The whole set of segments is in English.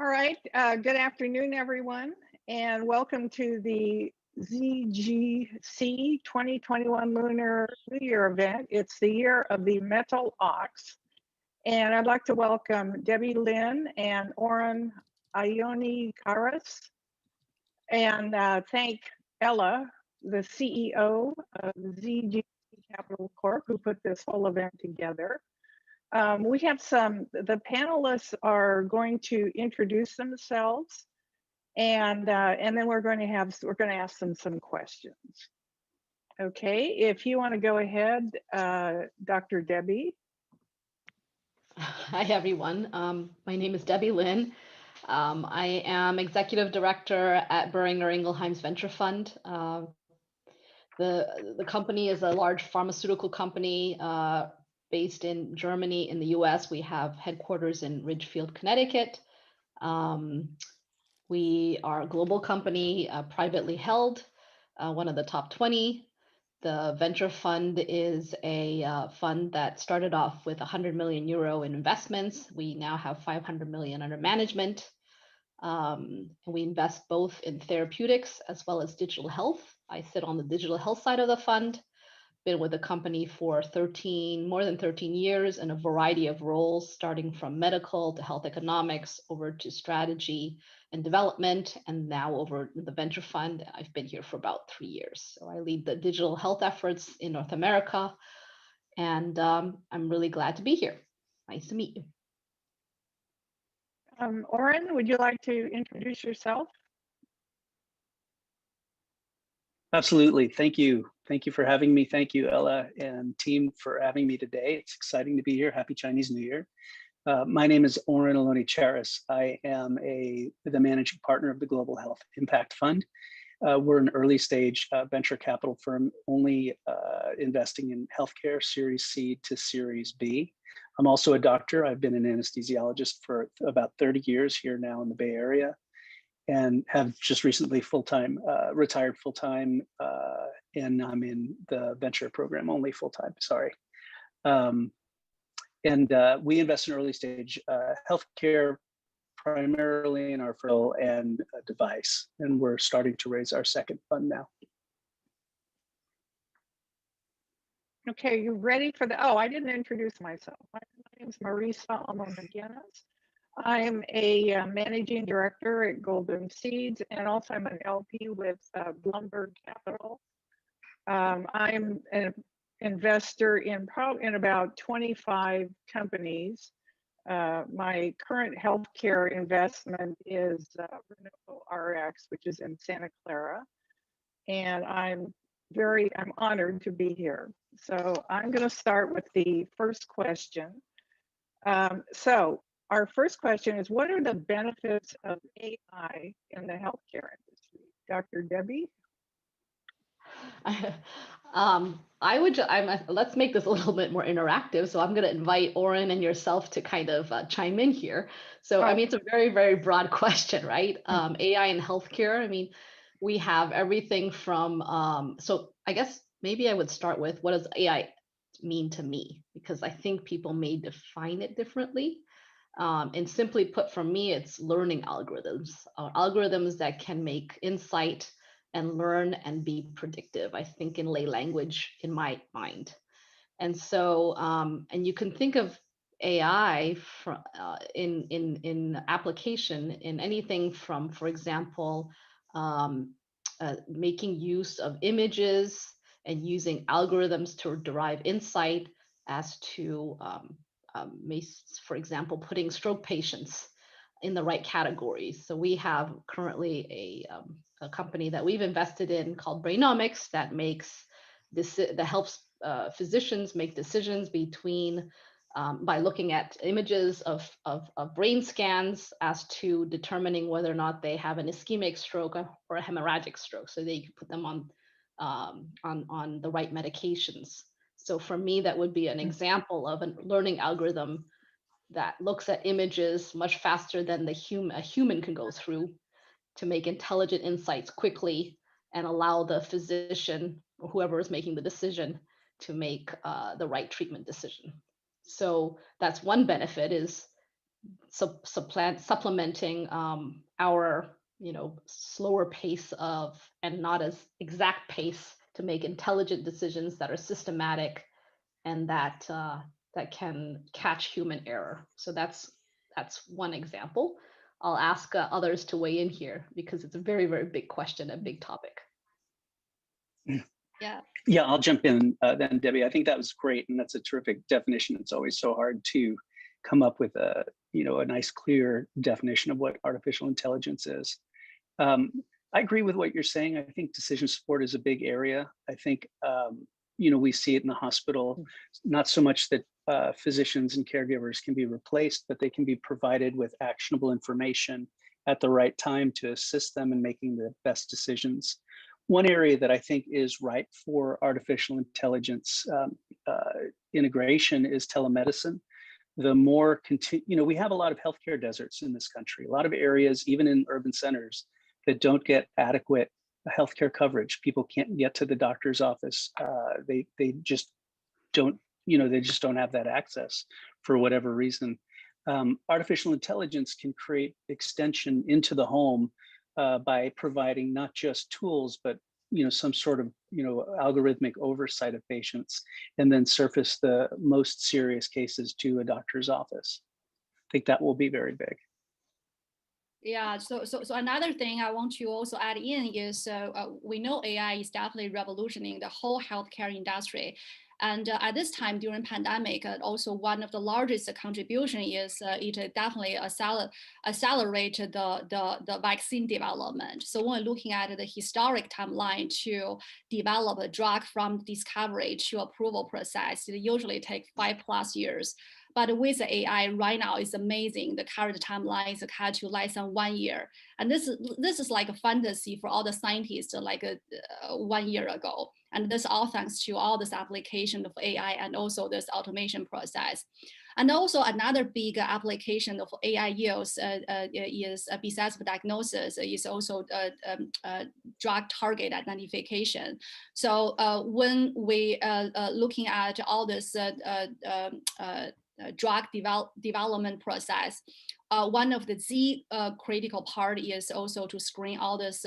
All right, good afternoon, everyone, and welcome to the ZGC 2021 Lunar New Year event. It's the year of the metal ox, and I'd like to welcome Debbie Lynn and Orrin Ailloni-Charas, and thank Ella, the CEO of ZGC Capital Corp, who put this whole event together. We have the panelists are going to introduce themselves, and then we're going to ask them some questions. Okay, if you want to go ahead, Dr. Debbie. Hi, everyone. My name is Debbie Lynn. I am Executive Director at Boehringer Ingelheim Venture Fund. The company is a large pharmaceutical company based in Germany. In the US, we have headquarters in Ridgefield, Connecticut. We are a global company, privately held, one of the top 20. The venture fund is a fund that started off with 100 million euro in investments. We now have 500 million under management. And we invest both in therapeutics as well as digital health. I sit on the digital health side of the fund. Been with the company for more than 13 years in a variety of roles, starting from medical to health economics, over to strategy and development, and now over the venture fund. I've been here for about 3 years. So I lead the digital health efforts in North America, and I'm really glad to be here. Nice to meet you. Orrin, would you like to introduce yourself? Absolutely. Thank you. Thank you for having me. Thank you, Ella and team, for having me today. It's exciting to be here. Happy Chinese New Year. My name is Orrin Ailloni-Charas. I am the managing partner of the Global Health Impact Fund. We're an early stage venture capital firm, only investing in healthcare, Series C to Series B. I'm also a doctor. I've been an anesthesiologist for about 30 years here now in the Bay Area, and have just recently retired full-time, and I'm in the venture program only full-time, sorry. We invest in early stage healthcare, primarily in our firm and device, and we're starting to raise our second fund now. Okay, you ready for I didn't introduce myself. My name is Marisa Alma McGinnis. I'm a managing director at Golden Seeds, and also I'm an LP with Bloomberg Capital. I'm an investor in about 25 companies. My current healthcare investment is RX, which is in Santa Clara, and I'm honored to be here. So I'm going to start with the first question. So our first question is, what are the benefits of AI in the healthcare industry? Dr. Debbie? Let's make this a little bit more interactive. So I'm going to invite Orrin and yourself to kind of chime in here. So, I mean, it's a very, very broad question, right? AI in healthcare. I mean, we have everything from, so I guess maybe I would start with, what does AI mean to me? Because I think people may define it differently. And simply put, for me, it's learning algorithms, algorithms that can make insight and learn and be predictive, I think, in lay language, in my mind. And so, and you can think of AI in application in anything from, for example, making use of images and using algorithms to derive insight as to, for example, putting stroke patients in the right categories. So we have currently a company that we've invested in called Brainomics that helps physicians make decisions by looking at images of brain scans as to determining whether or not they have an ischemic stroke or a hemorrhagic stroke, so they can put them on the right medications. So for me, that would be an example of a learning algorithm that looks at images much faster than a human can go through to make intelligent insights quickly and allow the physician or whoever is making the decision to make the right treatment decision. So that's one benefit, is supplementing our slower pace of, and not as exact pace, to make intelligent decisions that are systematic and that can catch human error. So that's one example. I'll ask others to weigh in here because it's a very, very big question, a big topic. Yeah, I'll jump in then, Debbie. I think that was great, and that's a terrific definition. It's always so hard to come up with a nice, clear definition of what artificial intelligence is. I agree with what you're saying. I think decision support is a big area. I think we see it in the hospital, not so much that physicians and caregivers can be replaced, but they can be provided with actionable information at the right time to assist them in making the best decisions. One area that I think is ripe for artificial intelligence integration is telemedicine. The more we have a lot of healthcare deserts in this country, a lot of areas, even in urban centers, that don't get adequate healthcare coverage. People can't get to the doctor's office. They just don't, they just don't have that access for whatever reason. Artificial intelligence can create extension into the home by providing not just tools, but some sort of algorithmic oversight of patients, and then surface the most serious cases to a doctor's office. I think that will be very big. Yeah, so another thing I want to also add in is we know AI is definitely revolutioning the whole healthcare industry. And at this time during pandemic, also one of the largest contribution is it definitely accelerated the vaccine development. So when looking at the historic timeline to develop a drug from discovery to approval process, it usually takes 5+ years. But with the AI right now, it's amazing. The current timeline is cut to less than 1 year. And this is like a fantasy for all the scientists like 1 year ago. And this all thanks to all this application of AI and also this automation process. And also another big application of AI use is besides diagnosis is also drug target identification. So when we looking at all this drug development process, one of the critical part is also to screen all this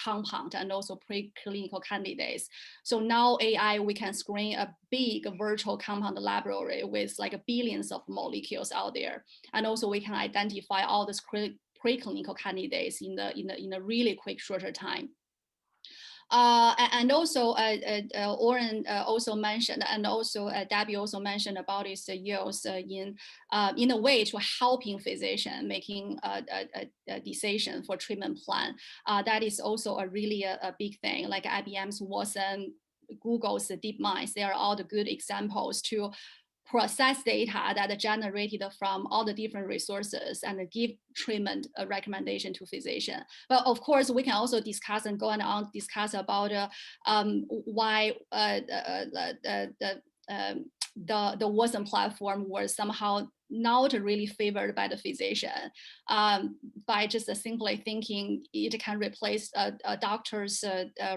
compound and also preclinical candidates. So now AI, we can screen a big virtual compound library with like billions of molecules out there, and also we can identify all these preclinical candidates in a really quick, shorter time. And also Orrin also mentioned, and also Debbie also mentioned about its use in a way to helping physician making a decision for treatment plan. That is also a really a big thing, like IBM's Watson, Google's DeepMind. They are all the good examples to process data that are generated from all the different resources and give treatment recommendation to physician. But of course, we can also discuss and go on discuss about why the Watson platform was somehow not really favored by the physician, by just simply thinking it can replace a doctor's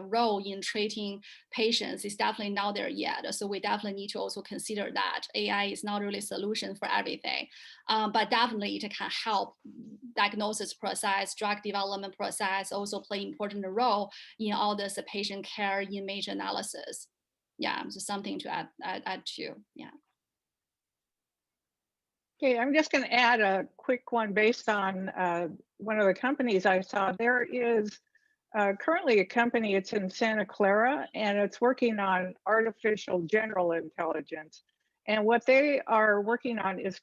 role in treating patients. Is definitely not there yet. So we definitely need to also consider that AI is not really a solution for everything, but definitely it can help diagnosis process, drug development process, also play important role in all this patient care image analysis. Yeah, so something to add to, yeah. Okay, I'm just going to add a quick one based on one of the companies I saw. There is currentently a company, it's in Santa Clara, and it's working on artificial general intelligence. And what they are working on is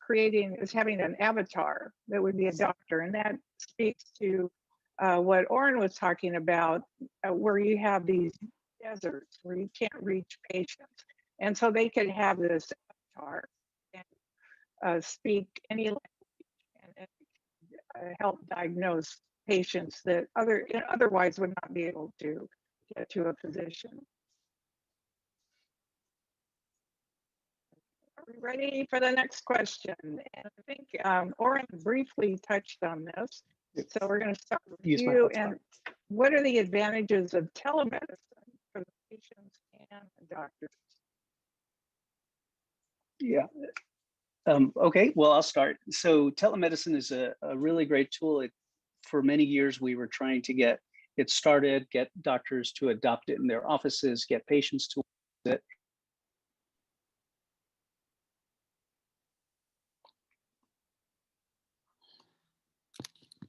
having an avatar that would be a doctor. And that speaks to what Orrin was talking about, where you have these deserts where you can't reach patients. And so they could have this avatar and speak any language and help diagnose patients that otherwise would not be able to get to a physician. Are we ready for the next question? And I think Orrin briefly touched on this. So we're going to start with you. And what are the advantages of telemedicine for the patients and the doctors? Yeah. Okay, well, I'll start. So telemedicine is a really great tool. For many years, we were trying to get it started, get doctors to adopt it in their offices, get patients to use it.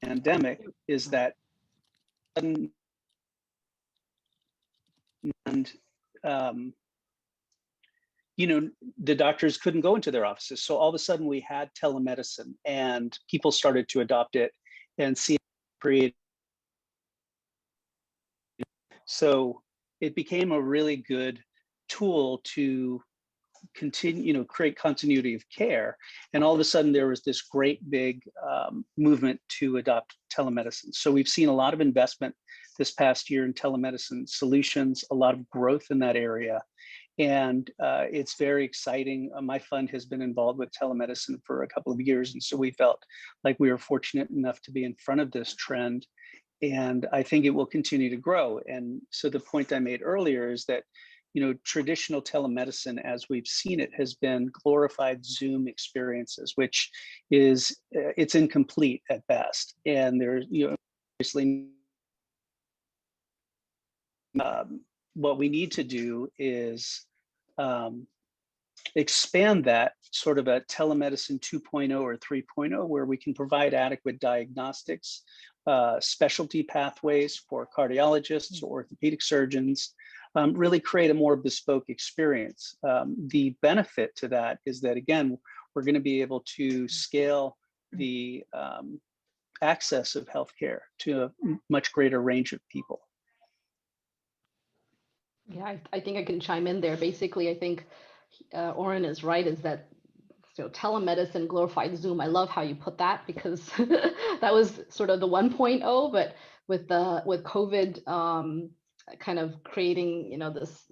Pandemic is that sudden and the doctors couldn't go into their offices. So all of a sudden we had telemedicine and people started to adopt it and see it create. So it became a really good tool to continue, create continuity of care. And all of a sudden there was this great big movement to adopt telemedicine. So we've seen a lot of investment this past year in telemedicine solutions, a lot of growth in that area. And it's very exciting. My fund has been involved with telemedicine for a couple of years. And so we felt like we were fortunate enough to be in front of this trend. And I think it will continue to grow. And so the point I made earlier is that, traditional telemedicine, as we've seen it, has been glorified Zoom experiences, which is, it's incomplete at best. And there's, obviously, what we need to do is expand that sort of a telemedicine 2.0 or 3.0, where we can provide adequate diagnostics, specialty pathways for cardiologists, orthopedic surgeons, really create a more bespoke experience. The benefit to that is that, again, we're going to be able to scale the access of healthcare to a much greater range of people. Yeah, I think I can chime in there. Basically, I think Orrin is right, is that telemedicine glorified Zoom. I love how you put that, because that was sort of the 1.0, but with COVID kind of creating this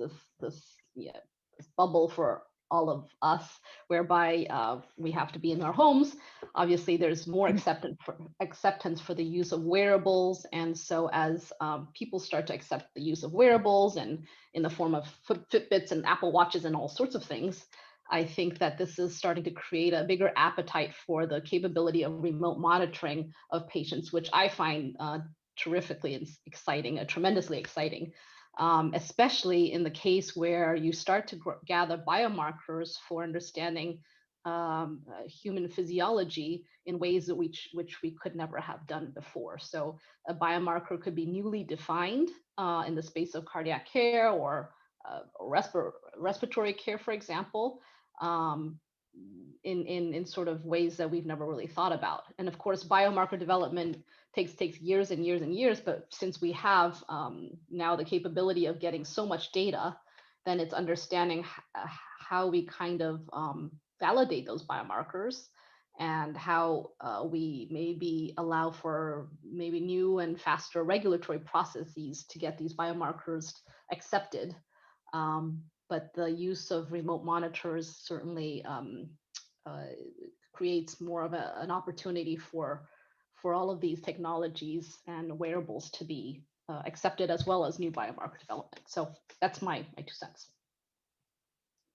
bubble for all of us, whereby we have to be in our homes. Obviously, there's more acceptance for the use of wearables, and so as people start to accept the use of wearables, and in the form of Fitbits and Apple Watches and all sorts of things, I think that this is starting to create a bigger appetite for the capability of remote monitoring of patients, which I find terrifically exciting, tremendously exciting. Especially in the case where you start to gather biomarkers for understanding human physiology in ways which we could never have done before. So a biomarker could be newly defined in the space of cardiac care or respiratory care, for example, in sort of ways that we've never really thought about. And of course, biomarker development takes years and years and years, but since we have now the capability of getting so much data, then it's understanding how we kind of validate those biomarkers, and how we maybe allow for maybe new and faster regulatory processes to get these biomarkers accepted. But the use of remote monitors certainly creates more of an opportunity for all of these technologies and wearables to be accepted, as well as new biomarker development. So that's my 2 cents.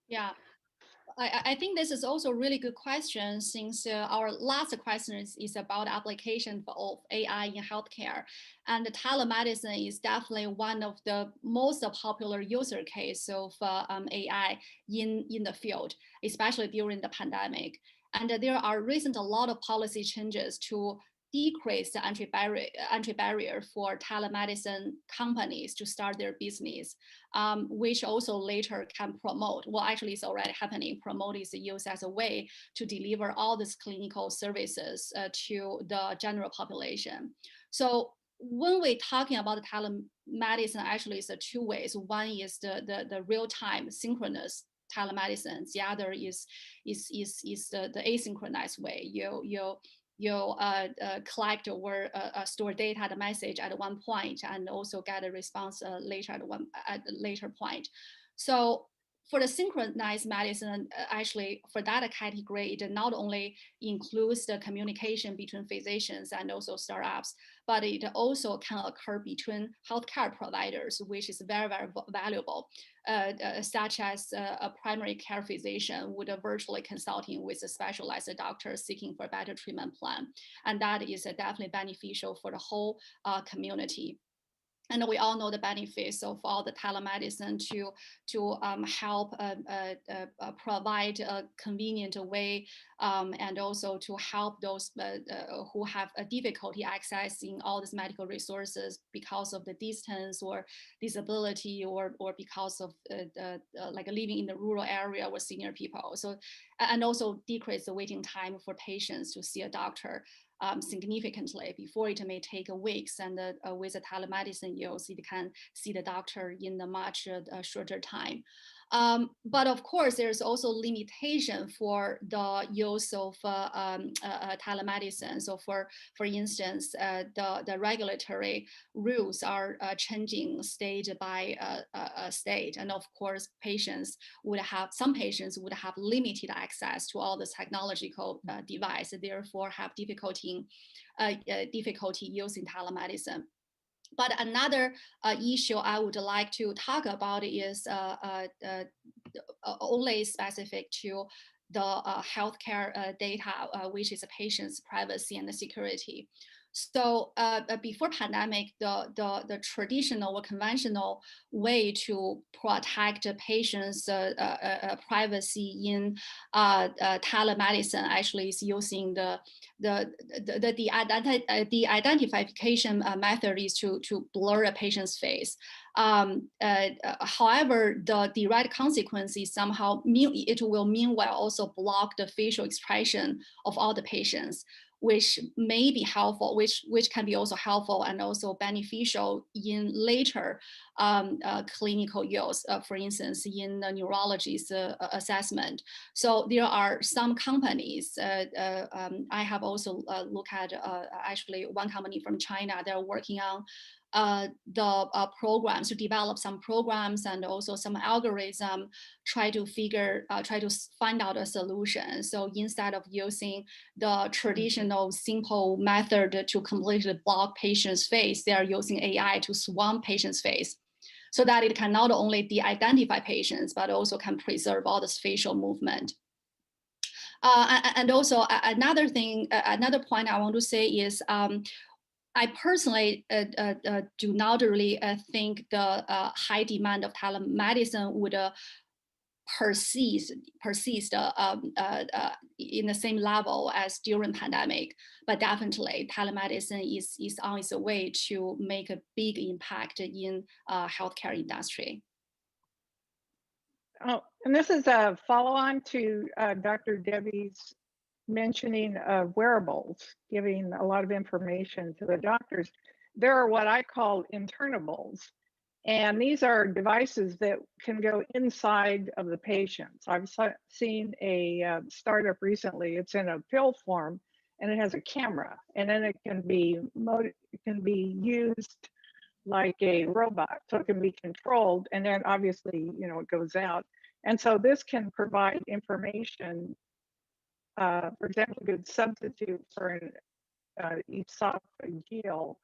Yeah. I think this is also a really good question, since our last question is about application of AI in healthcare. And telemedicine is definitely one of the most popular user case of AI in the field, especially during the pandemic. And there are recent a lot of policy changes to decrease the entry barrier for telemedicine companies to start their business, which also later can promote, well, actually it's already happening, promote its use as a way to deliver all these clinical services to the general population. So when we're talking about telemedicine, actually it's 2 ways. One is the real-time synchronous telemedicine. The other is the asynchronous way. You collect or store data, the message at one point, and also get a response later at a later point. So for the synchronized medicine, actually for that category, it not only includes the communication between physicians and also startups, but it also can occur between healthcare providers, which is very, very valuable, such as a primary care physician would virtually consulting with a specialized doctor seeking for a better treatment plan. And that is definitely beneficial for the whole community. And we all know the benefits of all the telemedicine to help provide a convenient way and also to help those who have a difficulty accessing all these medical resources because of the distance or disability or because of like living in the rural area with senior people. So, and also decrease the waiting time for patients to see a doctor significantly. Before it may take weeks, and with the telemedicine use, it can see the doctor in a much shorter time. But of course, there's also limitation for the use of telemedicine. So for instance, the regulatory rules are changing state by state. And of course, some patients would have limited access to all the technological device, therefore have difficulty using telemedicine. But another issue I would like to talk about is only specific to the healthcare data, which is a patient's privacy and security. So before pandemic, the traditional or conventional way to protect the patient's privacy in telemedicine actually is using the identification method is to blur a patient's face. However, the direct consequence is somehow it will meanwhile also block the facial expression of all the patients, which may be helpful, which can be also helpful and also beneficial in later clinical use, for instance, in the neurologist's assessment. So there are some companies, I have also looked at actually one company from China, they're working on the programs, to develop some programs and also some algorithm, try to find out a solution. So instead of using the traditional simple method to completely block patient's face, they are using AI to swamp patient's face, so that it can not only de-identify patients, but also can preserve all this facial movement. And also another point I want to say is, I personally do not really think the high demand of telemedicine would persist in the same level as during pandemic, but definitely telemedicine is on its way to make a big impact in healthcare industry. Oh, and this is a follow-on to Dr. Debbie's mentioning of wearables, giving a lot of information to the doctors. There are what I call internables, and these are devices that can go inside of the patients. I've seen a startup recently. It's in a pill form, and it has a camera, and then it can be used like a robot, so it can be controlled, and then obviously, you know, it goes out. And so this can provide information. For example, a good substitute for an esophageal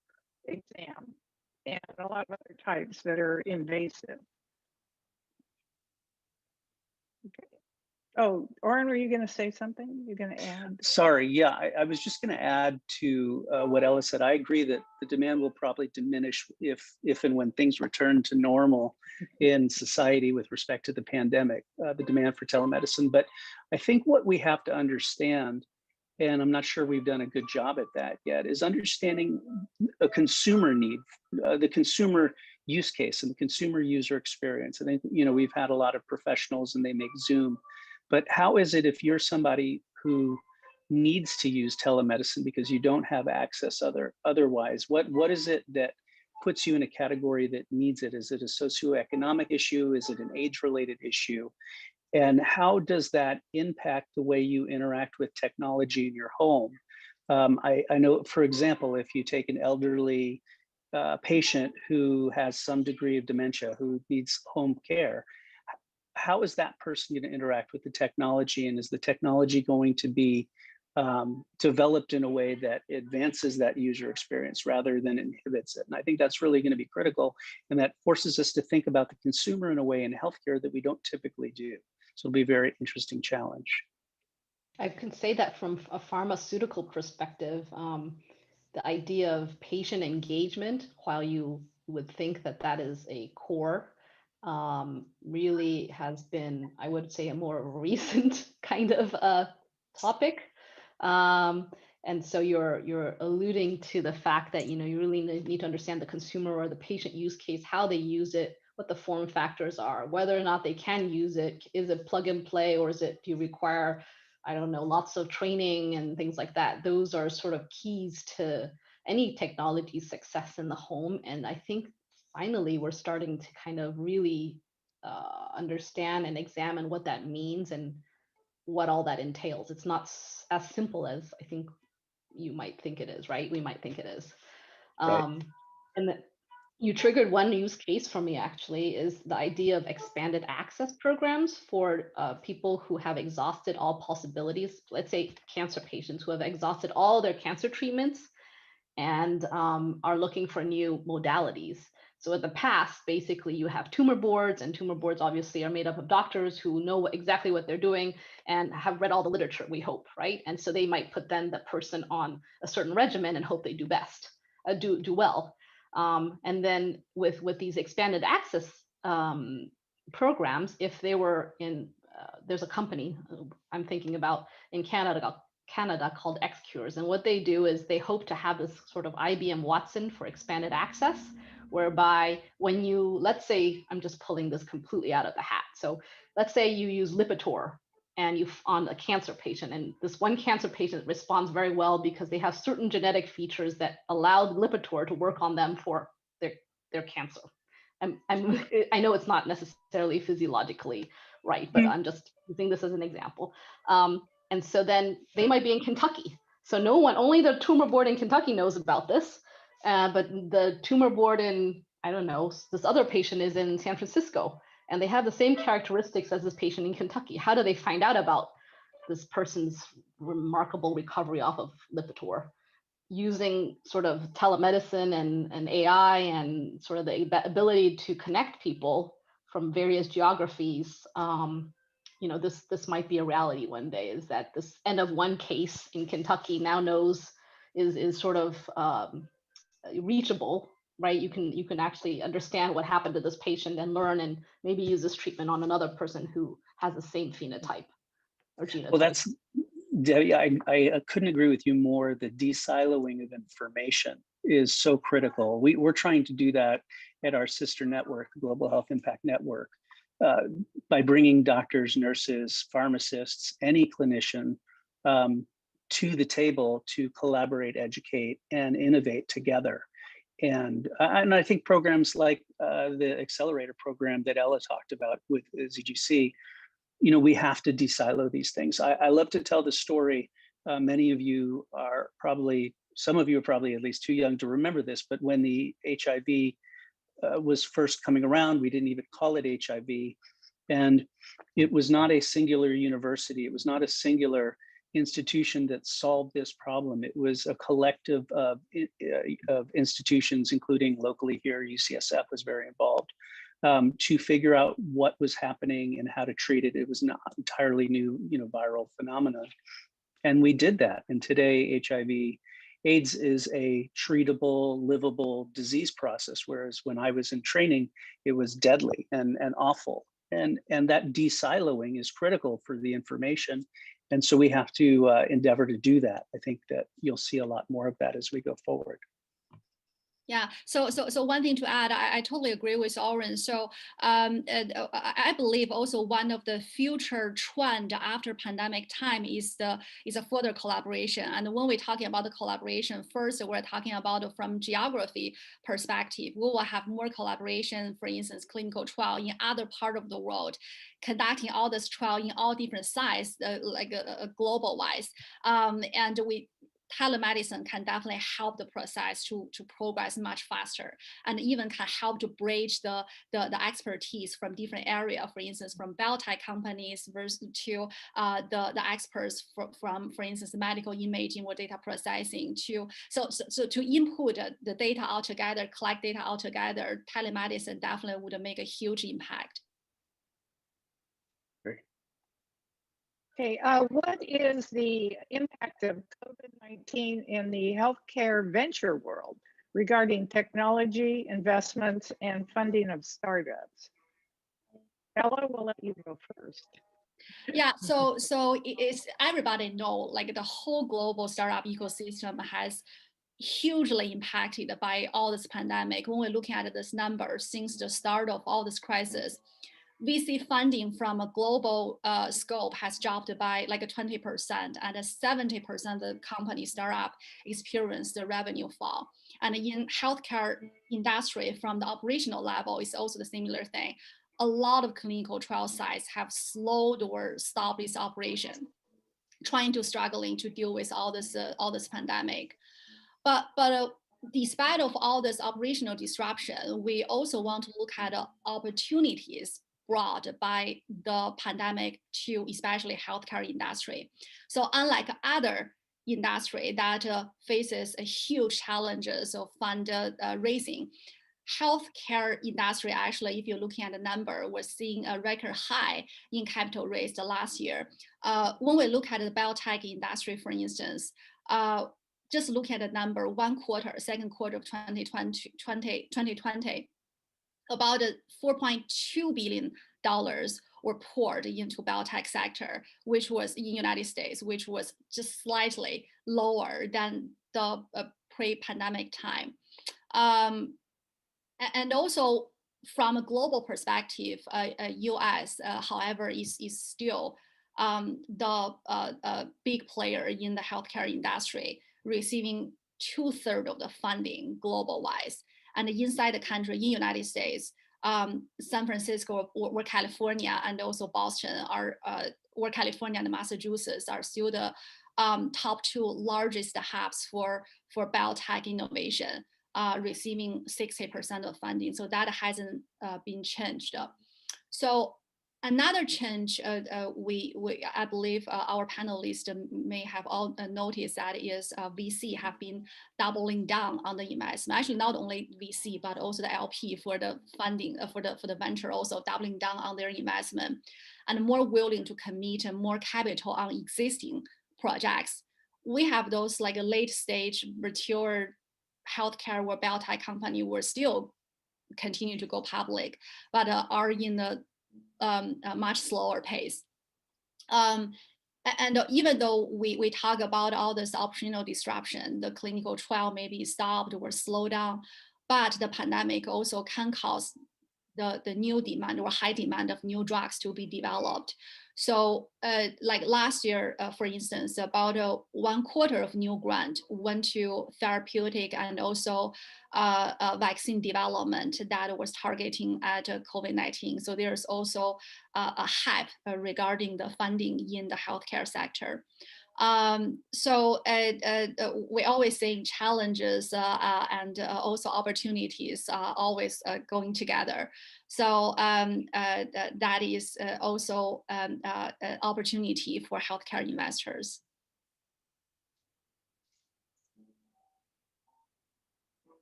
exam and a lot of other types that are invasive. Okay. Oh, Orrin, were you going to say something? You're going to add? Sorry, yeah, I was just going to add to what Ella said. I agree that the demand will probably diminish if and when things return to normal in society with respect to the pandemic, the demand for telemedicine. But I think what we have to understand, and I'm not sure we've done a good job at that yet, is understanding a consumer need, the consumer use case and the consumer user experience. I think, you know, we've had a lot of professionals and they make Zoom. But how is it if you're somebody who needs to use telemedicine because you don't have access otherwise? What is it that puts you in a category that needs it? Is it a socioeconomic issue? Is it an age-related issue? And how does that impact the way you interact with technology in your home? I know, for example, if you take an elderly patient who has some degree of dementia, who needs home care, how is that person going to interact with the technology, and is the technology going to be developed in a way that advances that user experience rather than inhibits it? And I think that's really going to be critical, and that forces us to think about the consumer in a way in healthcare that we don't typically do. So it'll be a very interesting challenge. I can say that from a pharmaceutical perspective, the idea of patient engagement, while you would think that that is a core, really has been, I would say, a more recent kind of topic. And so you're alluding to the fact that, you know, you really need to understand the consumer or the patient use case, how they use it, what the form factors are, whether or not they can use it. Is it plug and play, or do you require, I don't know, lots of training and things like that? Those are sort of keys to any technology success in the home. And I think finally we're starting to kind of really understand and examine what that means and what all that entails. It's not as simple as I think you might think it is, right? We might think it is. Right. And you triggered one use case for me, actually, is the idea of expanded access programs for people who have exhausted all possibilities. Let's say cancer patients who have exhausted all their cancer treatments and are looking for new modalities. So in the past, basically, you have tumor boards, and tumor boards obviously are made up of doctors who know exactly what they're doing and have read all the literature, we hope, right? And so they might put then the person on a certain regimen and hope they do best, do well. And then with these expanded access programs, if they were in, there's a company I'm thinking about in Canada called XCures. And what they do is they hope to have this sort of IBM Watson for expanded access, whereby when you, let's say, I'm just pulling this completely out of the hat. So let's say you use Lipitor and you on a cancer patient, and this one cancer patient responds very well because they have certain genetic features that allow Lipitor to work on them for their cancer. I know it's not necessarily physiologically right, but I'm just using this as an example. And so then they might be in Kentucky. So only the tumor board in Kentucky knows about this, but the tumor board in, I don't know, this other patient is in San Francisco, and they have the same characteristics as this patient in Kentucky. How do they find out about this person's remarkable recovery off of Lipitor? Using sort of telemedicine and AI and sort of the ability to connect people from various geographies. You know, this might be a reality one day, is that this end of one case in Kentucky now knows is sort of reachable, right? You can actually understand what happened to this patient and learn and maybe use this treatment on another person who has the same phenotype or genotype. Well, that's, Debbie, I couldn't agree with you more. The de-siloing of information is so critical. We're trying to do that at our sister network, Global Health Impact Network, by bringing doctors, nurses, pharmacists, any clinician to the table to collaborate, educate, and innovate together. And I think programs like the accelerator program that Ella talked about with ZGC, you know, we have to de-silo these things. I love to tell the story. Many of you are probably, some of you are probably at least too young to remember this, but when the HIV was first coming around, we didn't even call it HIV. And it was not a singular university. It was not a singular institution that solved this problem. It was a collective of institutions, including locally here, UCSF was very involved, to figure out what was happening and how to treat it. It was not entirely new, viral phenomenon. And we did that. And today, HIV/AIDS is a treatable, livable disease process, whereas when I was in training, it was deadly and awful. And that de-siloing is critical for the information. And so we have to endeavor to do that. I think that you'll see a lot more of that as we go forward. Yeah, so one thing to add, I totally agree with Orrin. So I believe also one of the future trend after pandemic time is a further collaboration. And when we're talking about the collaboration, first we're talking about from geography perspective. We will have more collaboration, for instance, clinical trial in other part of the world, conducting all this trial in all different sites, like global wise. And telemedicine can definitely help the process to progress much faster, and even can help to bridge the expertise from different areas, for instance, from biotech companies versus to the experts from, for instance, medical imaging or data processing so to input the data all together, collect data all together, telemedicine definitely would make a huge impact. Okay, what is the impact of COVID-19 in the healthcare venture world regarding technology, investments, and funding of startups? Ella, we'll let you go first. Yeah, so it's everybody know, like the whole global startup ecosystem has hugely impacted by all this pandemic. When we're looking at this number since the start of all this crisis, VC funding from a global scope has dropped by like 20%, and 70% of the company startup experienced the revenue fall. And in healthcare industry, from the operational level, it's also the similar thing. A lot of clinical trial sites have slowed or stopped its operation, struggling to deal with all this pandemic. But despite of all this operational disruption, we also want to look at opportunities brought by the pandemic to especially healthcare industry. So unlike other industry that faces a huge challenges of fund raising, healthcare industry, actually, if you're looking at the number, we're seeing a record high in capital raised last year. When we look at the biotech industry, for instance, just look at the number, second quarter of 2020, about $4.2 billion were poured into biotech sector, which was in the United States, which was just slightly lower than the pre-pandemic time. And also from a global perspective, US, however, is still the big player in the healthcare industry, receiving 2/3 of the funding global-wise. And inside the country, in the United States, San Francisco or California and also Boston or California and Massachusetts are still the top two largest hubs for biotech innovation, receiving 60% of funding. So that hasn't been changed. So another change I believe our panelists may have all noticed that is VC have been doubling down on the investment. Actually, not only VC, but also the LP for the funding for the venture, also doubling down on their investment and more willing to commit more capital on existing projects. We have those like a late stage mature healthcare or biotech company will still continue to go public, but are in a much slower pace. And even though we talk about all this operational disruption, the clinical trial may be stopped or slowed down, but the pandemic also can cause the new demand or high demand of new drugs to be developed. So like last year, for instance, about 1/4 of new grant went to therapeutic and also vaccine development that was targeting at COVID-19. So there's also a hype regarding the funding in the healthcare sector. So we always saying challenges and also opportunities are always going together. So that is also an opportunity for healthcare investors.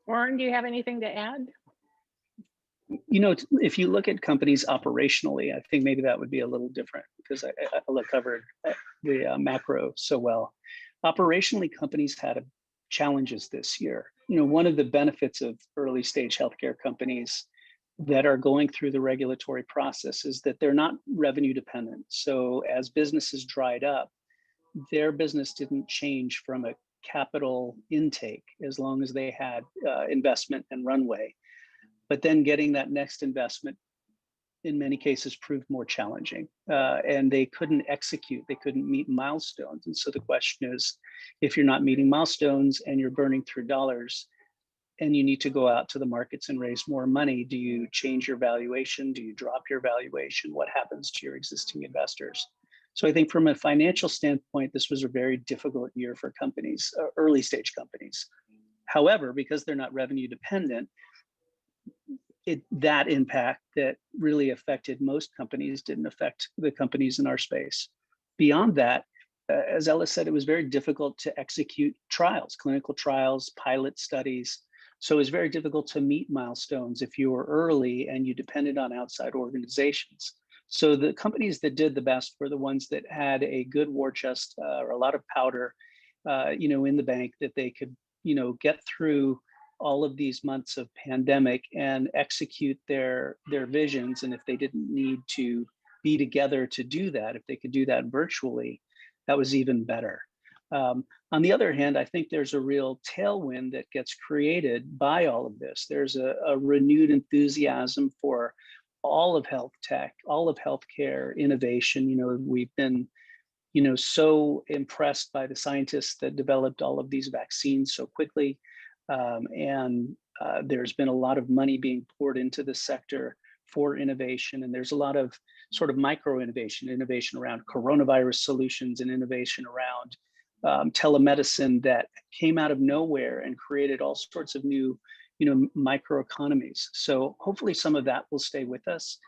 Orrin, do you have anything to add? You know, if you look at companies operationally, I think maybe that would be a little different because I covered the macro so well. Operationally, companies had challenges this year. You know, one of the benefits of early stage healthcare companies that are going through the regulatory process is that they're not revenue dependent. So as businesses dried up, their business didn't change from a capital intake as long as they had investment and runway. But then getting that next investment in many cases proved more challenging and they couldn't execute, they couldn't meet milestones. And so the question is, if you're not meeting milestones and you're burning through dollars and you need to go out to the markets and raise more money, do you change your valuation? Do you drop your valuation? What happens to your existing investors? So I think from a financial standpoint, this was a very difficult year for companies, early stage companies. However, because they're not revenue dependent, that impact that really affected most companies didn't affect the companies in our space. Beyond that, as Ella said, it was very difficult to execute trials, clinical trials, pilot studies. So it was very difficult to meet milestones if you were early and you depended on outside organizations. So the companies that did the best were the ones that had a good war chest or a lot of powder, in the bank that they could, get through all of these months of pandemic and execute their visions. And if they didn't need to be together to do that, if they could do that virtually, that was even better. On the other hand, I think there's a real tailwind that gets created by all of this. There's a renewed enthusiasm for all of health tech, all of healthcare innovation. We've been, so impressed by the scientists that developed all of these vaccines so quickly. And there's been a lot of money being poured into the sector for innovation. And there's a lot of sort of micro innovation around coronavirus solutions and innovation around telemedicine that came out of nowhere and created all sorts of new, microeconomies. So hopefully some of that will stay with us,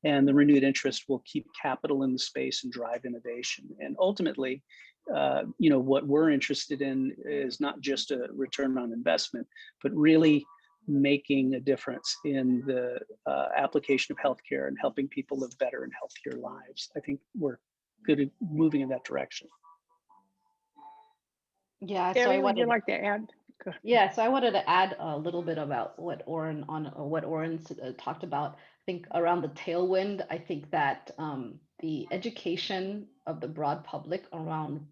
and the renewed interest will keep capital in the space and drive innovation. And ultimately, what we're interested in is not just a return on investment, but really making a difference in the application of healthcare and helping people live better and healthier lives. I think we're good at moving in that direction. Yeah, Debbie, would you like to add? Yeah, so I wanted to add a little bit about what Orrin talked about. I think around the tailwind, I think that the education of the broad public around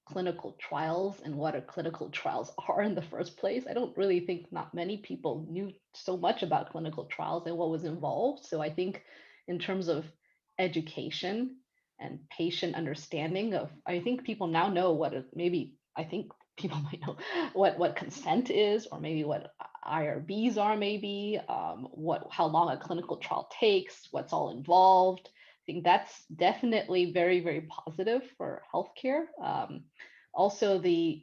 clinical trials and what clinical trials are in the first place. I don't really think not many people knew so much about clinical trials and what was involved. So I think in terms of education and patient understanding I think people now know I think people might know what consent is, or maybe what IRBs are, maybe how long a clinical trial takes, what's all involved. I think that's definitely very, very positive for healthcare. Also, the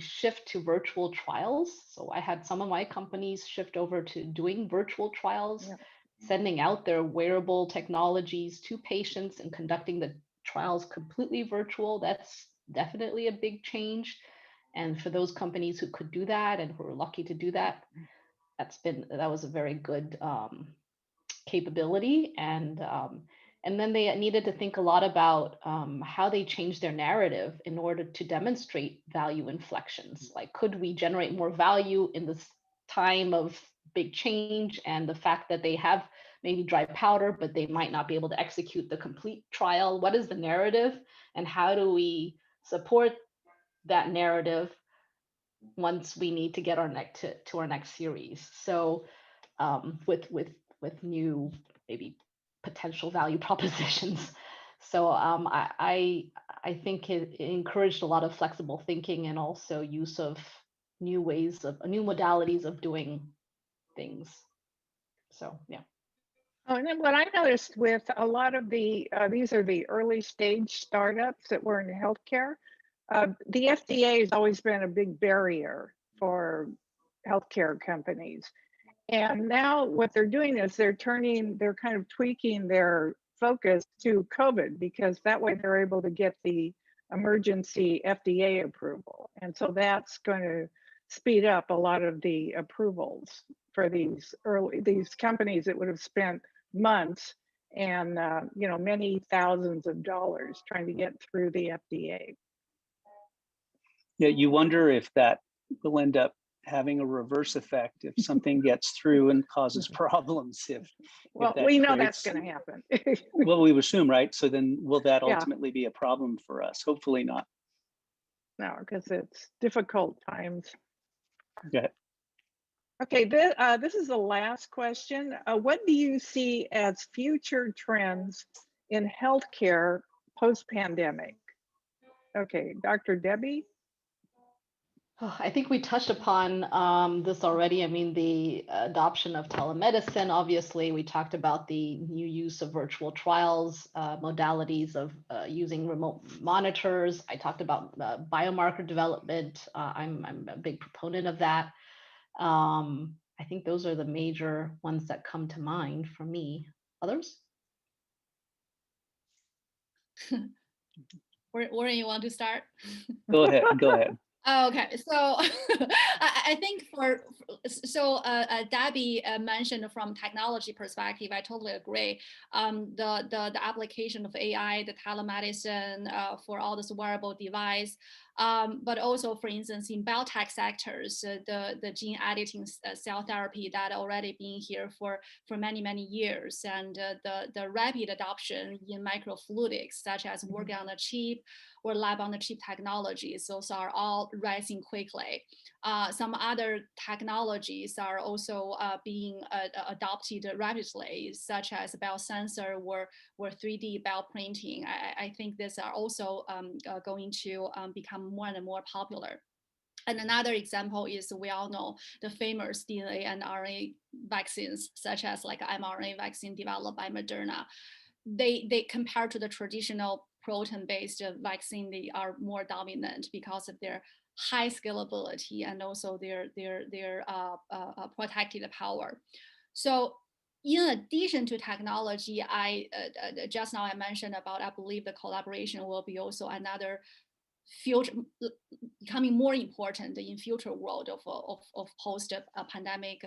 shift to virtual trials. So I had some of my companies shift over to doing virtual trials, sending out their wearable technologies to patients and conducting the trials completely virtual. That's definitely a big change. And for those companies who could do that and who were lucky to do that, that was a very good capability. And then they needed to think a lot about how they changed their narrative in order to demonstrate value inflections. Like, could we generate more value in this time of big change, and the fact that they have maybe dry powder, but they might not be able to execute the complete trial? What is the narrative, and how do we support that narrative once we need to get to our next series? So with new maybe potential value propositions. So I think it encouraged a lot of flexible thinking and also use of new modalities of doing things. So yeah. Oh, and then what I noticed with a lot of these are the early stage startups that were in healthcare. The FDA has always been a big barrier for healthcare companies. And now what they're doing is they're kind of tweaking their focus to COVID, because that way they're able to get the emergency FDA approval. And so that's going to speed up a lot of the approvals for these companies that would have spent months and many thousands of dollars trying to get through the FDA. Yeah, you wonder if that will end up having a reverse effect if something gets through and causes problems. We know that's going to happen. Well, we assume, right? So then will that ultimately be a problem for us? Hopefully not. No, because it's difficult times. Okay. Okay, this is the last question. What do you see as future trends in healthcare post-pandemic? Okay, Dr. Debbie? Oh, I think we touched upon this already. I mean, the adoption of telemedicine, obviously, we talked about the new use of virtual trials, modalities of using remote monitors. I talked about biomarker development. I'm a big proponent of that. I think those are the major ones that come to mind for me. Others? Orrin, you want to start? Go ahead. Go ahead. Okay, so I think Debbie mentioned from technology perspective, I totally agree. The application of AI, the telemedicine for all this wearable device, but also, for instance, in biotech sectors, the gene editing cell therapy that already been here for many years, and the rapid adoption in microfluidics, such as working on a chip or lab on the chip technologies. Those are all rising quickly. Some other technologies are also being adopted rapidly, such as biosensor or 3D bioprinting. I think these are also going to become more and more popular. And another example is, we all know the famous DNA and RNA vaccines, such as like mRNA vaccine developed by Moderna. They compared to the traditional protein-based vaccine, they are more dominant because of their high scalability and also their protected power. So in addition to technology, I just now I mentioned about, I believe the collaboration will be also another future, becoming more important in future world of post pandemic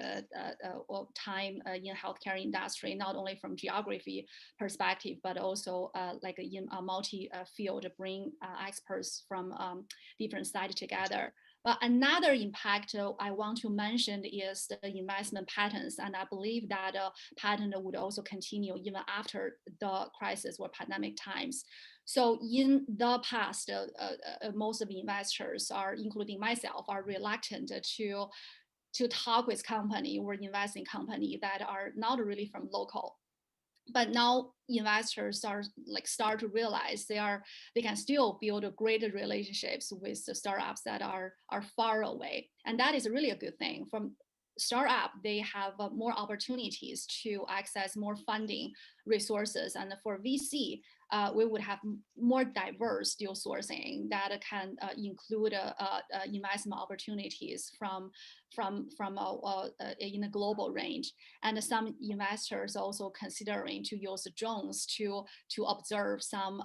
time in healthcare industry, not only from geography perspective, but also like in a multi field, bring experts from different sides together. But another impact I want to mention is the investment patterns, and I believe that pattern would also continue even after the crisis or pandemic times. So in the past, most of the investors are, including myself, are reluctant to talk with company or invest in company that are not really from local. But now investors are like start to realize they can still build great relationships with the startups that are far away, and that is really a good thing. From startup, they have more opportunities to access more funding resources, and for VC, we would have more diverse deal sourcing that can include investment opportunities from in a global range. And some investors also considering to use drones to observe some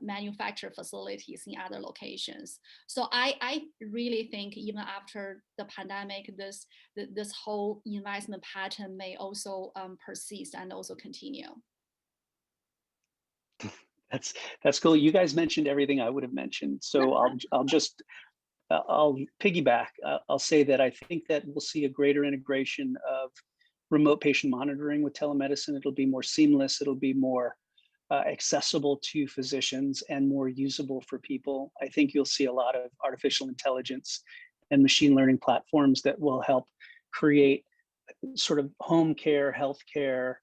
manufacture facilities in other locations. So I really think even after the pandemic, this whole investment pattern may also persist and also continue. That's cool. You guys mentioned everything I would have mentioned, so I'll piggyback. I'll say that I think that we'll see a greater integration of remote patient monitoring with telemedicine. It'll be more seamless. It'll be more accessible to physicians and more usable for people. I think you'll see a lot of artificial intelligence and machine learning platforms that will help create sort of home care, healthcare.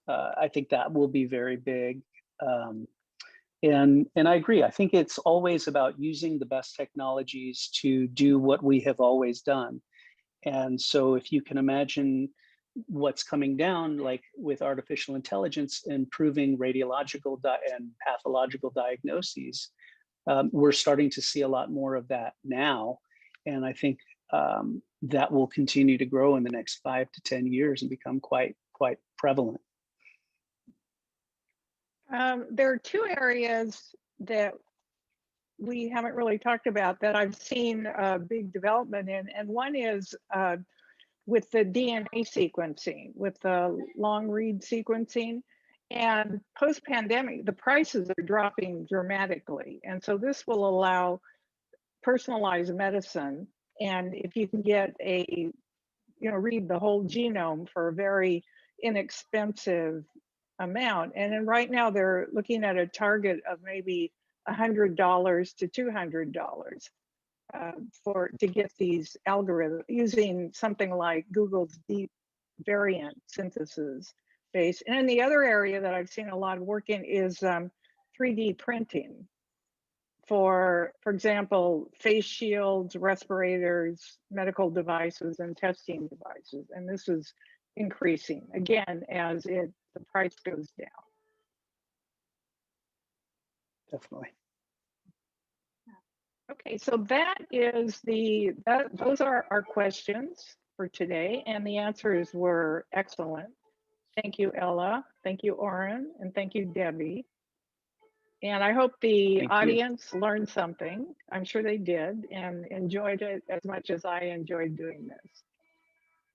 I think that will be very big. And I agree. I think it's always about using the best technologies to do what we have always done. And so if you can imagine what's coming down, like with artificial intelligence, improving radiological and pathological diagnoses, we're starting to see a lot more of that now. And I think that will continue to grow in the next 5 to 10 years and become quite prevalent. There are two areas that we haven't really talked about that I've seen big development in, and one is with the DNA sequencing, with the long read sequencing. And post-pandemic, the prices are dropping dramatically. And so this will allow personalized medicine. And if you can get read the whole genome for a very inexpensive amount. And then right now they're looking at a target of maybe $100 to $200 to get these algorithms using something like Google's deep variant synthesis base. And then the other area that I've seen a lot of work in is 3D printing for example, face shields, respirators, medical devices, and testing devices. And this is increasing again as the price goes down. Definitely. Okay, so those are our questions for today, and the answers were excellent. Thank you, Ella. Thank you, Orrin, and thank you, Debbie. And I hope the Thank you. audience learned something. I'm sure they did and enjoyed it as much as I enjoyed doing this.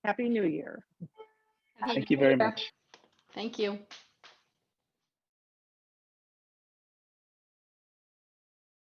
Happy New Year. Happy Thank you New very Year. much. Thank you.